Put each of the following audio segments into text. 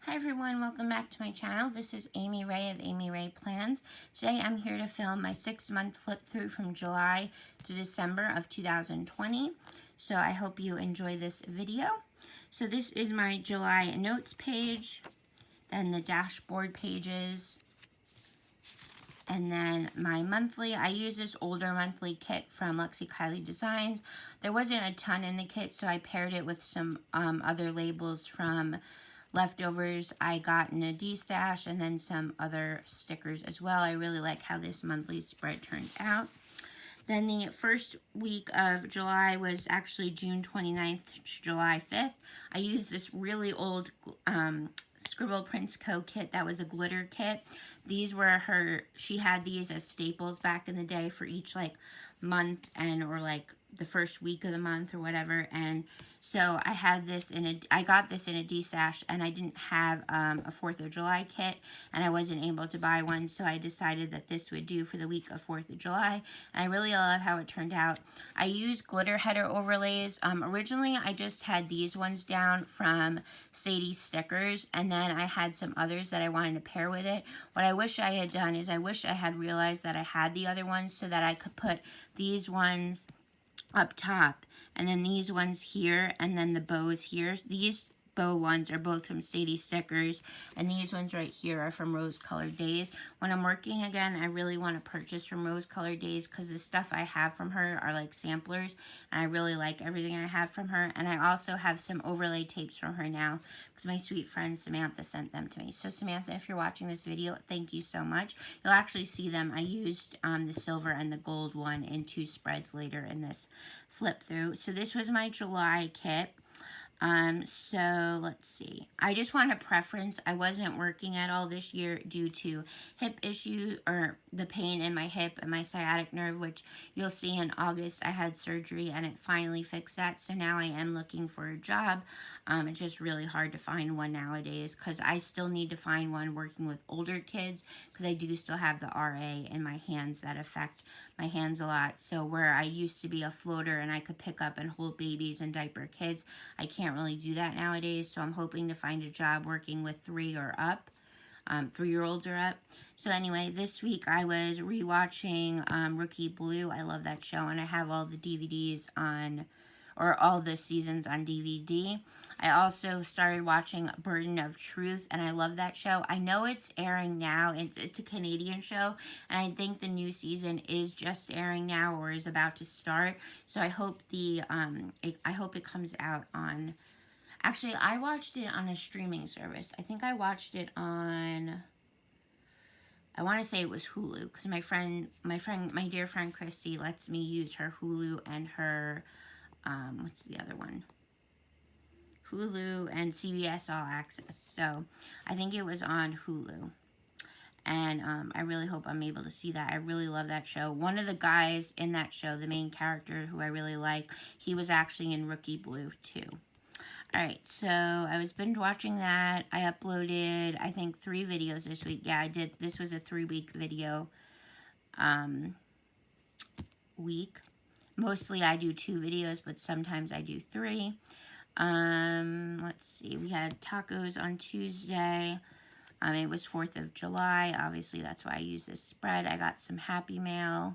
Hi everyone, welcome back to my channel. This is Amy Ray of Amy Ray Plans. Today I'm here to film my 6-month flip through from July to December of 2020. So I hope you enjoy this video. So this is my July notes page, then the dashboard pages, and then my monthly. I use this older monthly kit from Lexi Kylie Designs. There wasn't a ton in the kit, so I paired it with some other labels from leftovers I got in a D-stash, and then some other stickers as well. I really like how this monthly spread turned out. Then the first week of July was actually June 29th to July 5th. I used this really old Scribble Prints Co. kit that was a glitter kit. These were she had these as staples back in the day for each like month or like the first week of the month or whatever. And so I had this I got this in a D-stash, and I didn't have a 4th of July kit, and I wasn't able to buy one, so I decided that this would do for the week of 4th of July, and I really love how it turned out. I used glitter header overlays. Originally I just had these ones down from Sadie Stickers, and then I had some others that I wanted to pair with it. What I wish I had done is I wish I had realized that I had the other ones so that I could put these ones up top, and then these ones here, and then the bows here. These bow ones are both from Sadie Stickers, and these ones right here are from Rose Colored Days. When I'm working again, I really want to purchase from Rose Colored Days because the stuff I have from her are like samplers, and I really like everything I have from her. And I also have some overlay tapes from her now because my sweet friend Samantha sent them to me. So Samantha, if you're watching this video, thank you so much. You'll actually see them. I used the silver and the gold one in 2 spreads later in this flip through. So this was my July kit. So let's see. I just want a preference. I wasn't working at all this year due to hip issue or the pain in my hip and my sciatic nerve, which you'll see in August I had surgery and it finally fixed that. So now I am looking for a job. It's just really hard to find one nowadays because I still need to find one working with older kids because I do still have the RA in my hands that affect my hands a lot. So where I used to be a floater and I could pick up and hold babies and diaper kids, I can't really do that nowadays. So I'm hoping to find a job working with 3 or up, 3-year-olds or up. So anyway, this week I was rewatching Rookie Blue. I love that show, and I have all the DVDs on, or all the seasons on DVD. I also started watching Burden of Truth, and I love that show. I know it's airing now. It's a Canadian show, and I think the new season is just airing now or is about to start. So I hope I hope it comes out on. Actually, I watched it on a streaming service. I think I watched it on. I want to say it was Hulu because my dear friend Christy lets me use her Hulu and her. What's the other one? Hulu and CBS All Access. So I think it was on Hulu. And I really hope I'm able to see that. I really love that show. One of the guys in that show, the main character who I really like, he was actually in Rookie Blue too. Alright, so I was binge watching that. I uploaded, I think, 3 videos this week. Yeah, I did. This was a 3-week video week. Mostly I do 2 videos, but sometimes I do 3. Let's see. We had tacos on Tuesday. It was 4th of July. Obviously, that's why I use this spread. I got some Happy Mail.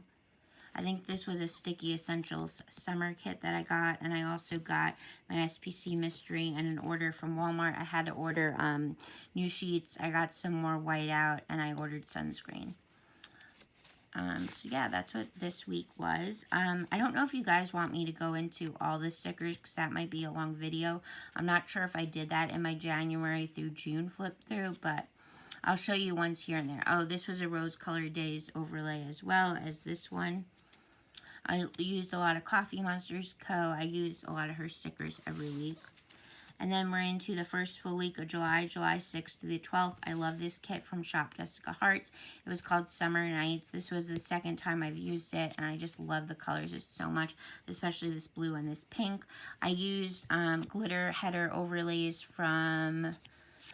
I think this was a Sticky Essentials summer kit that I got. And I also got my SPC mystery and an order from Walmart. I had to order new sheets. I got some more whiteout, and I ordered sunscreen. So yeah, that's what this week was. I don't know if you guys want me to go into all the stickers because that might be a long video. I'm not sure if I did that in my January through June flip through, but I'll show you ones here and there. Oh, this was a Rose Colored Days overlay as well as this one. I used a lot of Coffee Monsters Co. I use a lot of her stickers every week. And then we're into the first full week of July, July 6th to the 12th. I love this kit from Shop Jessica Hearts. It was called Summer Nights. This was the 2nd time I've used it, and I just love the colors so much, especially this blue and this pink. I used glitter header overlays from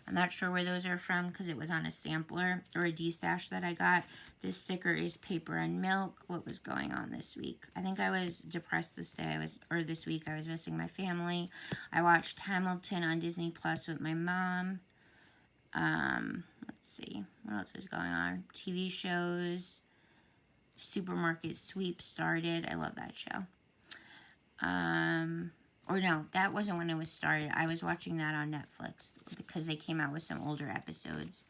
I'm not sure where those are from because it was on a sampler or a D-stash that I got. This sticker is Paper and Milk. What was going on this week? I think I was depressed this week. I was missing my family. I watched Hamilton on Disney Plus with my mom. Let's see, what else is going on? TV shows. Supermarket Sweep started. I love that show. Or no, that wasn't when it was started. I was watching that on Netflix because they came out with some older episodes.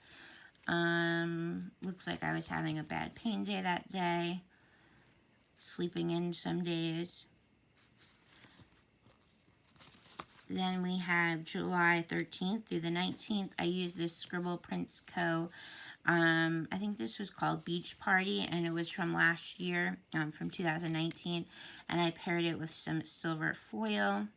Looks like I was having a bad pain day that day. Sleeping in some days. Then we have July 13th through the 19th. I used this Scribble Prints Co. I think this was called Beach Party, and it was from last year, from 2019. And I paired it with some silver foil.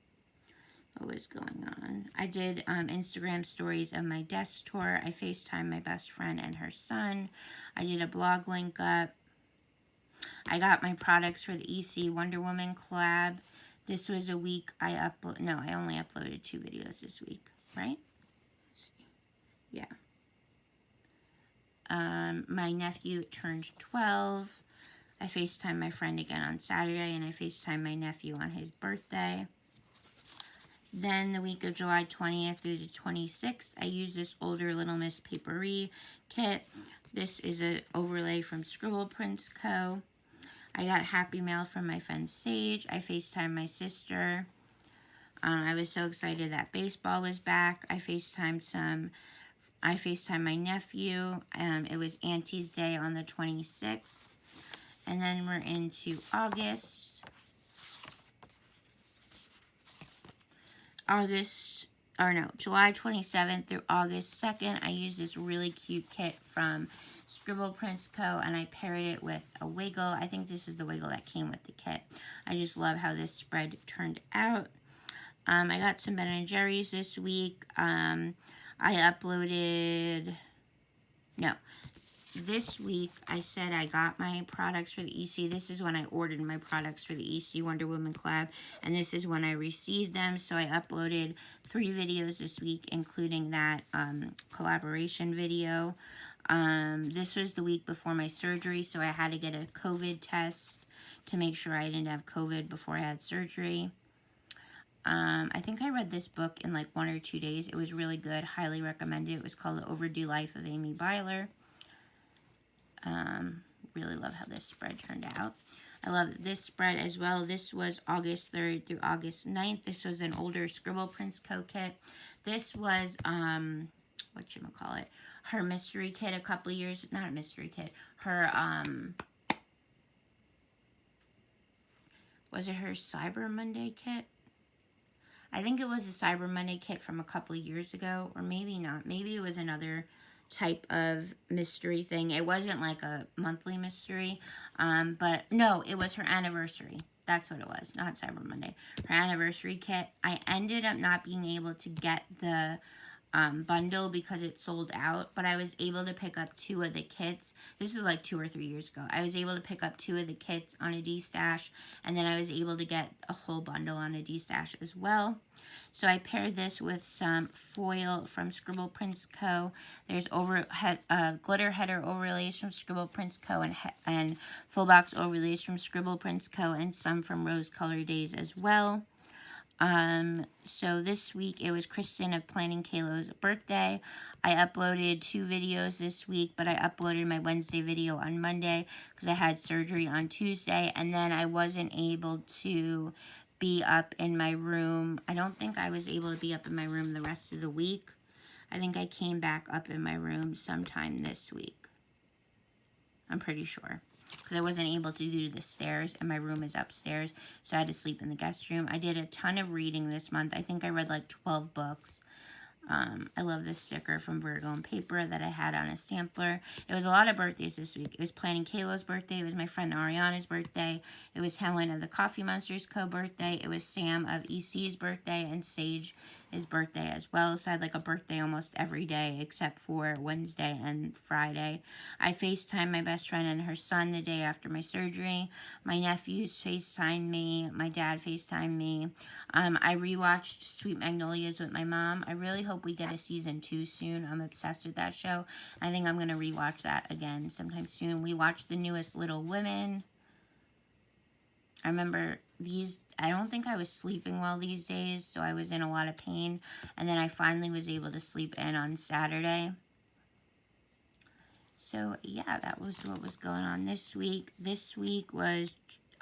What was going on? I did Instagram stories of my desk tour. I FaceTimed my best friend and her son. I did a blog link up. I got my products for the EC Wonder Woman collab. This was a week I only uploaded 2 videos this week, right? Let's see. Yeah. My nephew turned 12. I FaceTimed my friend again on Saturday, and I FaceTimed my nephew on his birthday. Then the week of July 20th through the 26th, I used this older Little Miss Paperie kit. This is an overlay from Scribble Prints Co. I got Happy Mail from my friend Sage. I FaceTimed my sister. I was so excited that baseball was back. I FaceTimed my nephew. It was Auntie's Day on the 26th. And then we're into August. July 27th through August 2nd, I used this really cute kit from Scribble Prints Co. and I paired it with a wiggle. I think this is the wiggle that came with the kit. I just love how this spread turned out. I got some Ben & Jerry's this week. This week I said I got my products for the EC. This is when I ordered my products for the EC Wonder Woman collab, and this is when I received them. So I uploaded 3 videos this week, including that collaboration video. This was the week before my surgery, so I had to get a COVID test to make sure I didn't have COVID before I had surgery. I think I read this book in like 1 or 2 days. It was really good. Highly recommend it. It was called The Overdue Life of Amy Byler. Really love how this spread turned out. I love this spread as well. This was August 3rd through August 9th. This was an older Scribble Prints Co. kit. This was, whatchamacallit, her mystery kit a couple years, not a mystery kit, her, was it her Cyber Monday kit? I think it was a Cyber Monday kit from a couple of years ago, or maybe not. Maybe it was another type of mystery thing. It wasn't like a monthly mystery, but no, it was her anniversary. That's what it was, not Cyber Monday. Her anniversary kit. I ended up not being able to get the bundle because it sold out, but I was able to pick up 2 of the kits. This is like 2 or 3 years ago. I was able to pick up 2 of the kits on a D-Stash, and then I was able to get a whole bundle on a D-Stash as well. So I paired this with some foil from Scribble Prints Co. There's glitter header overlays from Scribble Prints Co. and full box overlays from Scribble Prints Co. and some from Rose Color Days as well. So this week it was Kristen of Planning Kaylo's birthday. I uploaded 2 videos this week, but I uploaded my Wednesday video on Monday because I had surgery on Tuesday, and then I wasn't able to be up in my room. I don't think I was able to be up in my room the rest of the week. I think I came back up in my room sometime this week. I'm pretty sure. Because I wasn't able to do the stairs, and my room is upstairs, so I had to sleep in the guest room. I did a ton of reading this month. I think I read like 12 books. I love this sticker from Virgo and Paper that I had on a sampler. It was a lot of birthdays this week. It was Planning Kaylo's birthday. It was my friend Ariana's birthday. It was Helen of the Coffee Monsters Co. birthday. It was Sam of EC's birthday, and Sage's birthday as well. So I had like a birthday almost every day except for Wednesday and Friday. I FaceTimed my best friend and her son the day after my surgery. My nephews FaceTimed me. My dad FaceTimed me. I rewatched Sweet Magnolias with my mom. I really hope we get a season 2 soon. I'm obsessed with that show. I think I'm going to rewatch that again sometime soon. We watched the newest Little Women. I remember I don't think I was sleeping well these days, so I was in a lot of pain. And then I finally was able to sleep in on Saturday. So, yeah, that was what was going on this week. This week was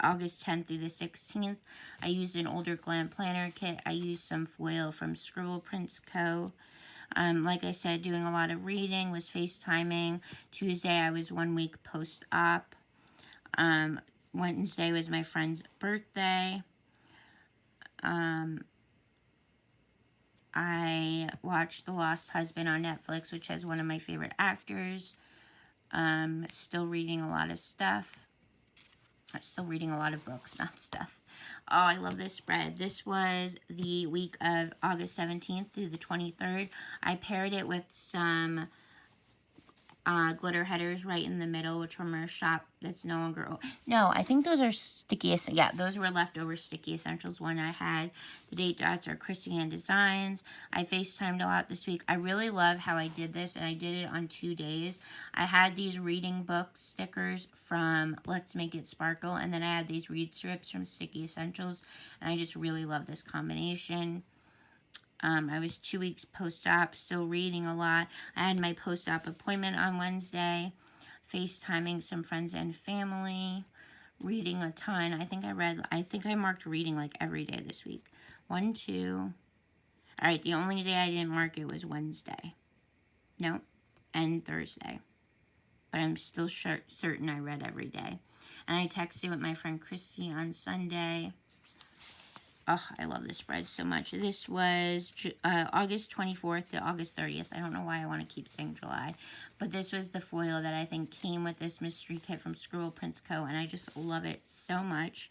August 10th through the 16th. I used an older glam planner kit. I used some foil from Scribble Prints Co. Like I said, doing a lot of reading, was FaceTiming. Tuesday, I was 1 week post-op. Wednesday was my friend's birthday. I watched The Lost Husband on Netflix, which has one of my favorite actors. Still reading a lot of stuff. Still reading a lot of books, not stuff. Oh, I love this spread. This was the week of August 17th through the 23rd. I paired it with some glitter headers right in the middle, which were from our shop that's no longer... No, I think those are sticky... Yeah, those were leftover Sticky Essentials one I had. The date dots are Chrissy Ann Designs. I FaceTimed a lot this week. I really love how I did this, and I did it on 2 days. I had these reading book stickers from Let's Make It Sparkle, and then I had these read strips from Sticky Essentials, and I just really love this combination. I was 2 weeks post-op, still reading a lot. I had my post-op appointment on Wednesday, FaceTiming some friends and family, reading a ton. I think I marked reading like every day this week. 1, 2. All right, the only day I didn't mark it was Wednesday. Nope, and Thursday. But I'm still certain I read every day. And I texted with my friend Christy on Sunday. Oh, I love this spread so much. This was August 24th to August 30th. I don't know why I want to keep saying July. But this was the foil that I think came with this mystery kit from Scribble Prints Co. And I just love it so much.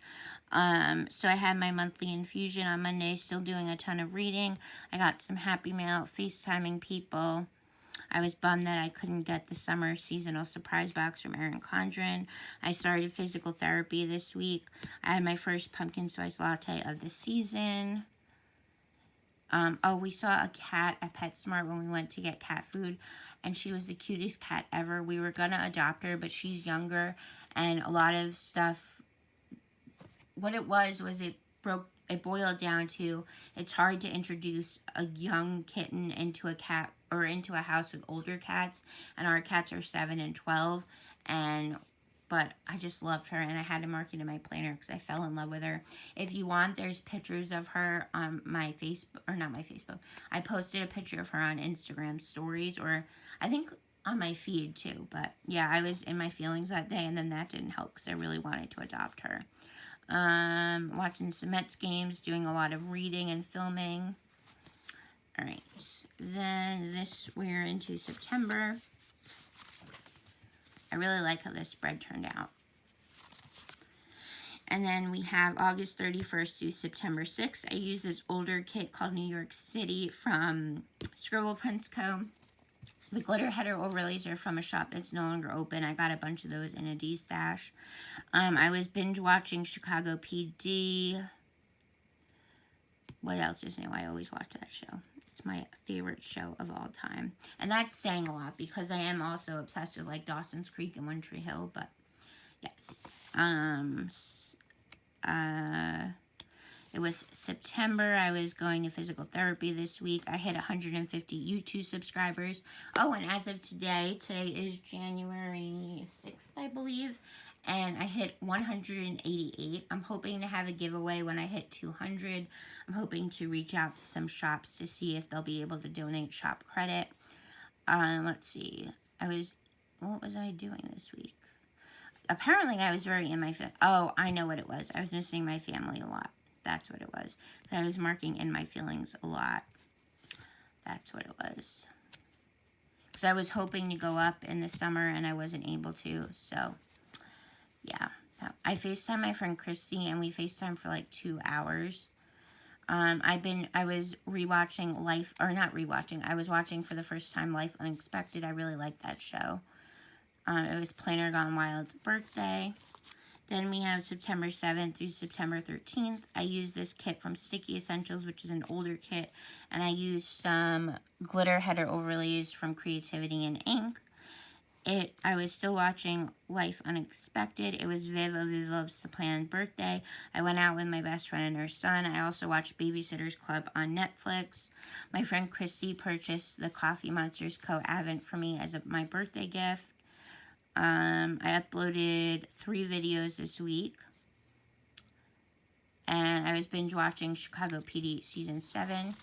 So I had my monthly infusion on Monday. Still doing a ton of reading. I got some Happy Mail, FaceTiming people. I was bummed that I couldn't get the summer seasonal surprise box from Erin Condren. I started physical therapy this week. I had my first pumpkin spice latte of the season. We saw a cat at PetSmart when we went to get cat food, and she was the cutest cat ever. We were going to adopt her, but she's younger, and a lot of stuff, what it was it boiled down to, it's hard to introduce a young kitten into a cat or into a house with older cats, and our cats are 7 and 12, but I just loved her, and I had to mark it in my planner because I fell in love with her. If you want, there's pictures of her on my Facebook, or not my Facebook. I posted a picture of her on Instagram stories, or I think on my feed too, but yeah, I was in my feelings that day, and then that didn't help because I really wanted to adopt her. Watching some Mets games, doing a lot of reading and filming. Alright, then we're into September. I really like how this spread turned out. And then we have August 31st to September 6th. I use this older kit called New York City from Scribble Prints Co. The glitter header overlays are from a shop that's no longer open. I got a bunch of those in a D-stash. I was binge watching Chicago PD. What else is new? I always watch that show. It's my favorite show of all time. And that's saying a lot because I am also obsessed with like Dawson's Creek and One Tree Hill. But yes. It was September. I was going to physical therapy this week. I hit 150 YouTube subscribers. Oh, and as of today is January 6th, I believe, and I hit 188. I'm hoping to have a giveaway when I hit 200. I'm hoping to reach out to some shops to see if they'll be able to donate shop credit. Let's see. What was I doing this week? Apparently, I was very in my... Oh, I know what it was. I was missing my family a lot. That's what it was. I was marking in my feelings a lot. That's what it was. Because I was hoping to go up in the summer and I wasn't able to. So, yeah. I FaceTimed my friend Christy and we FaceTimed for like 2 hours. I was rewatching Life, or not rewatching. I was watching for the first time Life Unexpected. I really liked that show. It was Planner Gone Wild's birthday. Then we have September 7th through September 13th. I used this kit from Sticky Essentials, which is an older kit. And I used some glitter header overlays from Creativity and Ink. I was still watching Life Unexpected. It was Viv of Viv Loves to Plan birthday. I went out with my best friend and her son. I also watched Babysitter's Club on Netflix. My friend Christy purchased the Coffee Monsters Co. Advent for me as my birthday gift. I uploaded 3 videos this week. And I was binge watching Chicago PD Season 7.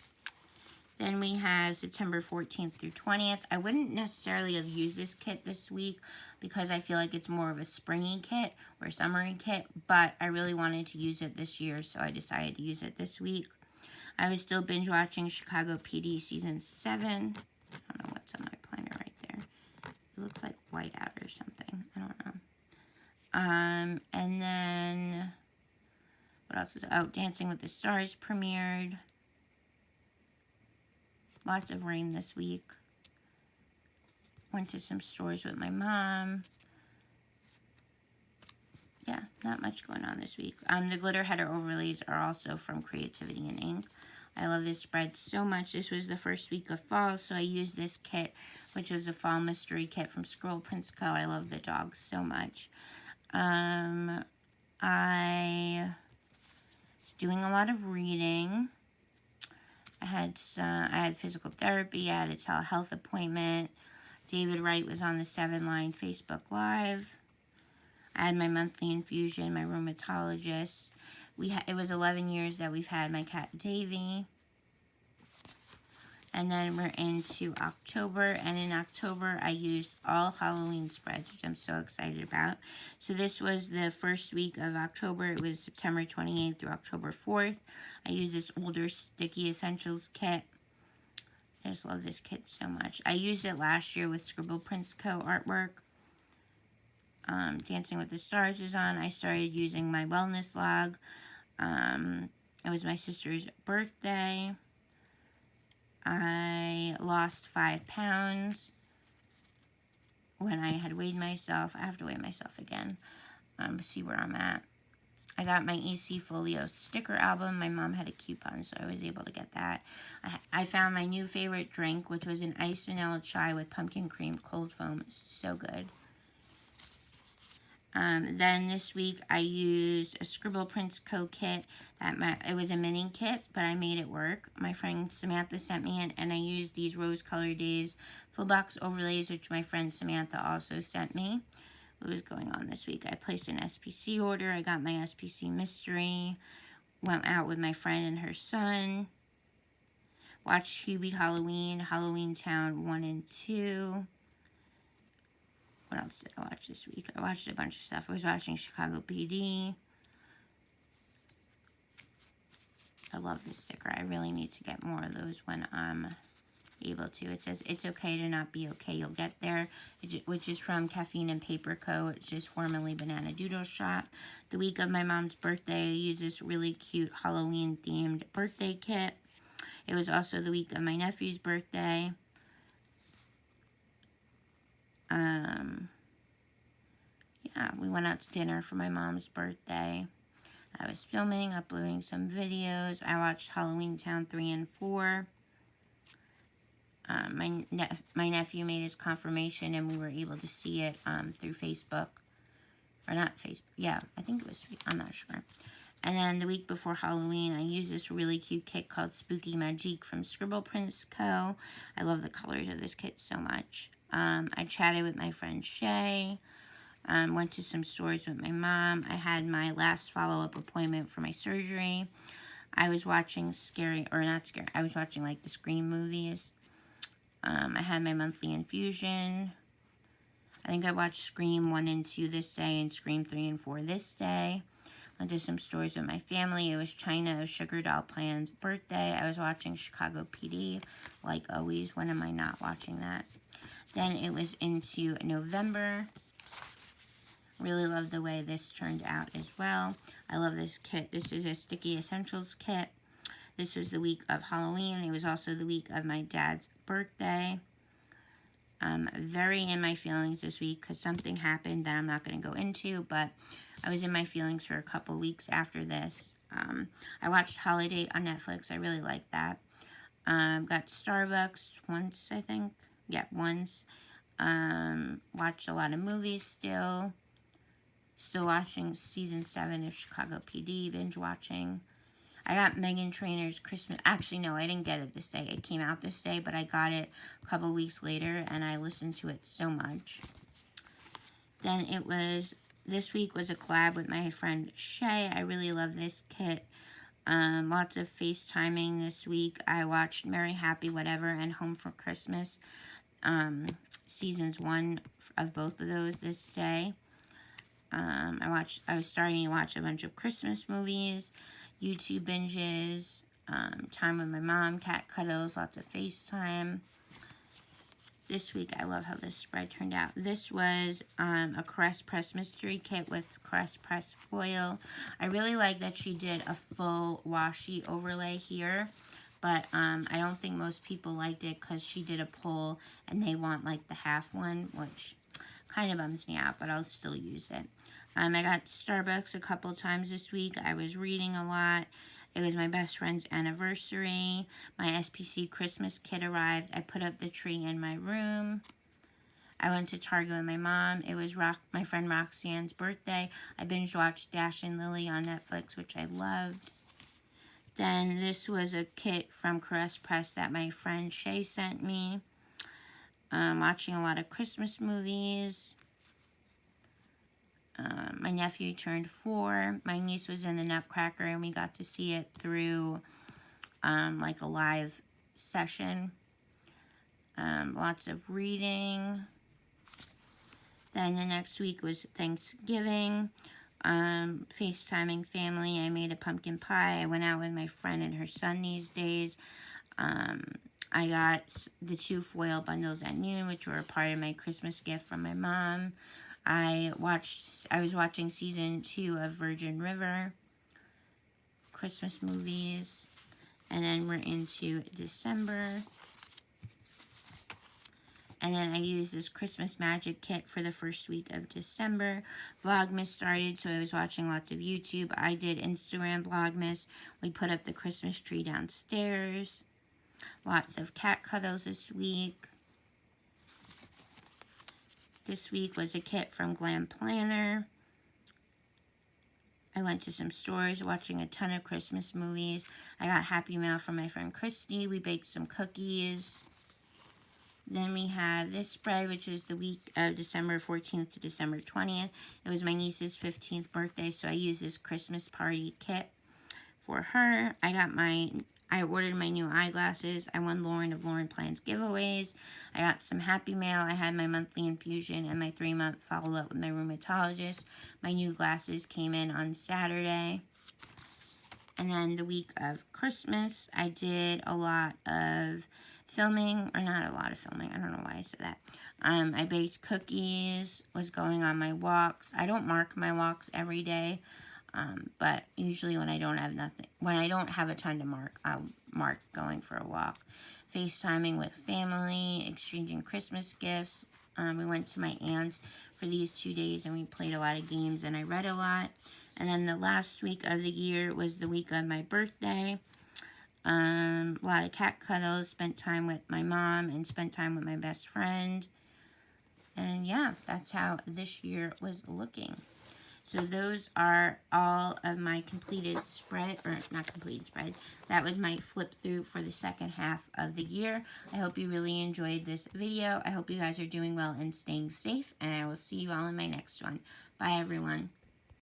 Then we have September 14th through 20th. I wouldn't necessarily have used this kit this week because I feel like it's more of a springy kit or summery kit, but I really wanted to use it this year, so I decided to use it this week. I was still binge watching Chicago PD Season 7. I don't know what's on my planner right there. It looks like whiteout or something. I don't know. And then, what else was it? Oh, Dancing with the Stars premiered. Lots of rain this week. Went to some stores with my mom. Yeah, not much going on this week. The glitter header overlays are also from Creativity and Ink. I love this spread so much. This was the first week of fall, so I used this kit, which was a fall mystery kit from Squirrel Prince Co. I love the dogs so much. I was doing a lot of reading. I had physical therapy. I had a telehealth appointment. David Wright was on the 7 Line Facebook Live. I had my monthly infusion, my rheumatologist. It was 11 years that we've had my cat Davy. And then we're into October, and in October I used all Halloween spreads, which I'm so excited about. So this was the first week of October. It was September 28th through October 4th. I used this older Sticky Essentials kit. I just love this kit so much. I used it last year with Scribble Prince Co. artwork. Dancing with the Stars was on. I started using my wellness log. It was my sister's birthday. I lost 5 pounds when I had weighed myself. I have to weigh myself again. See where I'm at. I got my EC Folio sticker album. My mom had a coupon, so I was able to get that. I found my new favorite drink, which was an iced vanilla chai with pumpkin cream cold foam. So good. Then this week I used a Scribble Prince Co. kit. It was a mini kit, but I made it work. My friend Samantha sent me it, and I used these Rose Color Days full box overlays, which my friend Samantha also sent me. What was going on this week? I placed an SPC order. I got my SPC mystery. Went out with my friend and her son. Watched Hubie Halloween, Halloween Town 1 and 2. What else did I watch this week? I watched a bunch of stuff. I was watching Chicago PD. I love this sticker. I really need to get more of those when I'm able to. It says, "It's okay to not be okay. You'll get there," which is from Caffeine and Paper Co., which is formerly Banana Doodle Shop. The week of my mom's birthday, I used this really cute Halloween-themed birthday kit. It was also the week of my nephew's birthday. Yeah, we went out to dinner for my mom's birthday. I was filming, uploading some videos. I watched Halloween Town 3 and 4. My nephew made his confirmation, and we were able to see it through Facebook. Or not Facebook. Yeah, I think it was. I'm not sure. And then the week before Halloween, I used this really cute kit called Spooky Magique from Scribble Prince Co. I love the colors of this kit so much. I chatted with my friend Shay. Went to some stores with my mom. I had my last follow-up appointment for my surgery. I was watching I was watching like the Scream movies. I had my monthly infusion. I think I watched Scream 1 and 2 this day and Scream 3 and 4 this day. Went to some stores with my family. It was China of Sugar Doll Plan's birthday. I was watching Chicago PD. Like always, when am I not watching that? Then it was into November. Really love the way this turned out as well. I love this kit. This is a Sticky Essentials kit. This was the week of Halloween. It was also the week of my dad's birthday. Very in my feelings this week because something happened that I'm not going to go into, but I was in my feelings for a couple weeks after this. I watched Holiday on Netflix. I really liked that. Got Starbucks once, I think. Yeah, once. Watched a lot of movies still. Still watching season 7 of Chicago PD, binge watching. I got Meghan Trainor's Christmas. Actually, no, I didn't get it this day. It came out this day, but I got it a couple weeks later, and I listened to it so much. Then this week was a collab with my friend Shay. I really love this kit. Lots of FaceTiming this week. I watched Merry Happy Whatever and Home for Christmas. Seasons 1 of both of those this day. I was starting to watch a bunch of Christmas movies, YouTube binges, time with my mom, cat cuddles, lots of FaceTime. This week, I love how this spread turned out. This was a Caress Press mystery kit with Caress Press foil. I really like that she did a full washi overlay here, but I don't think most people liked it because she did a pull and they want like the half one, which kind of bums me out, but I'll still use it. I got Starbucks a couple times this week. I was reading a lot. It was my best friend's anniversary. My SPC Christmas kit arrived. I put up the tree in my room. I went to Target with my mom. It was my friend Roxanne's birthday. I binge watched Dash and Lily on Netflix, which I loved. Then this was a kit from Caress Press that my friend Shay sent me. Watching a lot of Christmas movies. My nephew turned 4. My niece was in the Nutcracker, and we got to see it through like a live session. Lots of reading. Then the next week was Thanksgiving. FaceTiming family. I made a pumpkin pie. I went out with my friend and her son these days. I got the 2 foil bundles at noon, which were a part of my Christmas gift from my mom. I was watching season 2 of Virgin River, Christmas movies, and then we're into December. And then I used this Christmas magic kit for the first week of December. Vlogmas started, so I was watching lots of YouTube. I did Instagram Vlogmas. We put up the Christmas tree downstairs. Lots of cat cuddles this week. This week was a kit from Glam Planner. I went to some stores watching a ton of Christmas movies. I got Happy Mail from my friend Christy. We baked some cookies. Then we have this spread, which is the week of December 14th to December 20th. It was my niece's 15th birthday, so I used this Christmas party kit for her. I ordered my new eyeglasses. I won Lauren of Lauren Plans giveaways. I got some Happy Mail. I had my monthly infusion and my 3-month follow-up with my rheumatologist. My new glasses came in on Saturday. And then the week of Christmas, I did a lot of filming, or not a lot of filming. I don't know why I said that. I baked cookies, was going on my walks. I don't mark my walks every day. But usually when I don't have a ton to mark, I'll mark going for a walk. FaceTiming with family, exchanging Christmas gifts. We went to my aunt's for these 2 days and we played a lot of games and I read a lot. And then the last week of the year was the week of my birthday. A lot of cat cuddles, spent time with my mom and spent time with my best friend. And yeah, that's how this year was looking. So those are all of my completed spread, or not completed spread. That was my flip through for the second half of the year. I hope you really enjoyed this video. I hope you guys are doing well and staying safe, and I will see you all in my next one. Bye, everyone.